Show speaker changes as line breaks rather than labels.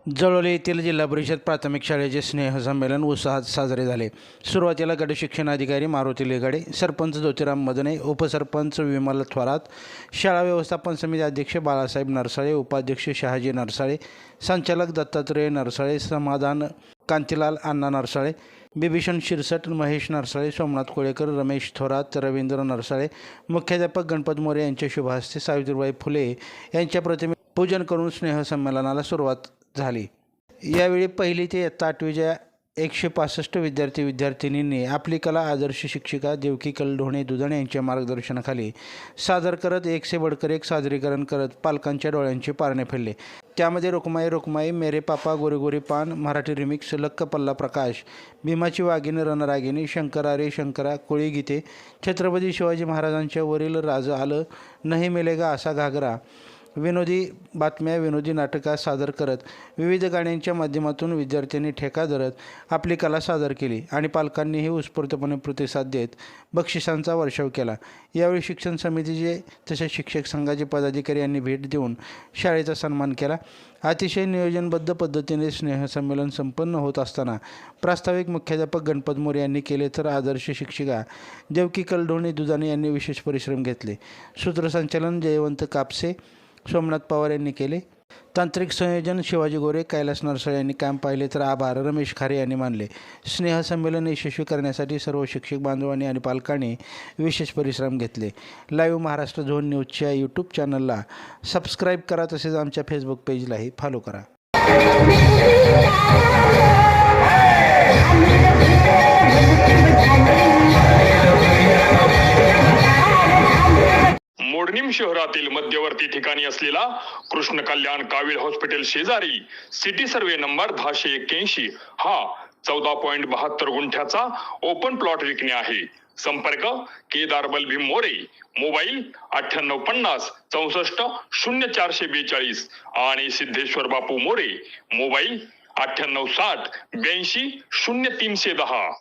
जळोली येथील जिल्हा परिषद प्राथमिक शाळेचे स्नेहसंमेलन उत्साहात साजरे झाले। सुरुवातीला गट शिक्षण अधिकारी मारुती लेगाडे, सरपंच ज्योतिराम मदने, उपसरपंच विमल थोरात, शाळा व्यवस्थापन समिती अध्यक्ष बाळासाहेब नरसाळे, उपाध्यक्ष शहाजी नरसाळे, संचालक दत्तात्रय नरसाळे, समाधान कांतीलाल अण्णा नरसाळे, बिभीषण शिरसट, महेश नरसाळे, सोमनाथ कोळेकर, रमेश थोरात, रवींद्र नरसाळे, मुख्याध्यापक गणपत मोरे यांच्या शुभ हस्ते सावित्रीबाई फुले यांच्या प्रतिमे पूजन करून स्नेहसंमेलनाला सुरुवात झाली। यावेळी पहिली ते इयत्ता 8वीच्या 165 विद्यार्थी-विद्यार्थिनींनी आपली कला आदर्श शिक्षिका देवकी कलढोणे दुधाणे यांच्या मार्गदर्शनाखाली सादर करत एक से बढ़कर एक सादरीकरण करत पालकांच्या डोळ्यांचे पारणे फेडले। त्यामध्ये रुक्माई रुक्माई, मेरे पापा, गोरी गोरी पान, मराठी रिमिक्स, लक्क पल्ला प्रकाश, भीमाची वाघिणी रणरागिणी, शंकरा रे शंकरा, कोळी गीते, छत्रपती शिवाजी महाराजांच्या वरील राज आलं, नहीं मिलेगा असा घागरा, विनोदी बातम्या, विनोदी नाटका सादर करत विविध गाण्यांच्या माध्यमातून विद्यार्थ्यांनी ठेका धरत आपली कला सादर केली आणि पालकांनीही उत्स्फूर्तपणे प्रतिसाद देत बक्षिसांचा वर्षाव केला। यावेळी शिक्षण समितीचे तसेच शिक्षक संघाचे पदाधिकारी यांनी भेट देऊन शाळेचा सन्मान केला। अतिशय नियोजनबद्ध पद्धतीने स्नेहसंमेलन संपन्न होत असताना प्रास्ताविक मुख्याध्यापक गणपत मोरे यांनी केले तर आदर्श शिक्षिका देवकी कलढोणे दुधाणे यांनी विशेष परिश्रम घेतले। सूत्रसंचालन जयवंत कापसे, सोमनाथ पवार यांनी केले। तांत्रिक संयोजन शिवाजी गोरे, कैलास नरसाळे यांनी काम पाहिले तर आभार रमेश खारे यांनी मानले। स्नेहसंमेलन यशस्वी करण्यासाठी सर्व शिक्षक बांधवांनी आणि पालकांनी विशेष परिश्रम घेतले। लाईव्ह महाराष्ट्र झोन न्यूजच्या यूट्यूब चॅनलला सबस्क्राईब करा, तसेच आमच्या फेसबुक पेजलाही फॉलो करा।
मोडणीम शहरातील मध्यवर्ती ठिकाणी असलेला कृष्ण कल्याण कावीळ हॉस्पिटल शेजारी सिटी सर्वे नंबर 1081 हा 14.72 गुंठ्याचा ओपन प्लॉट विकणे आहे। संपर्क केदार बलभीम मोरे, मोबाईल 9850 64 0442 आणि सिद्धेश्वर बापू मोरे, मोबाईल 9860 82 0310।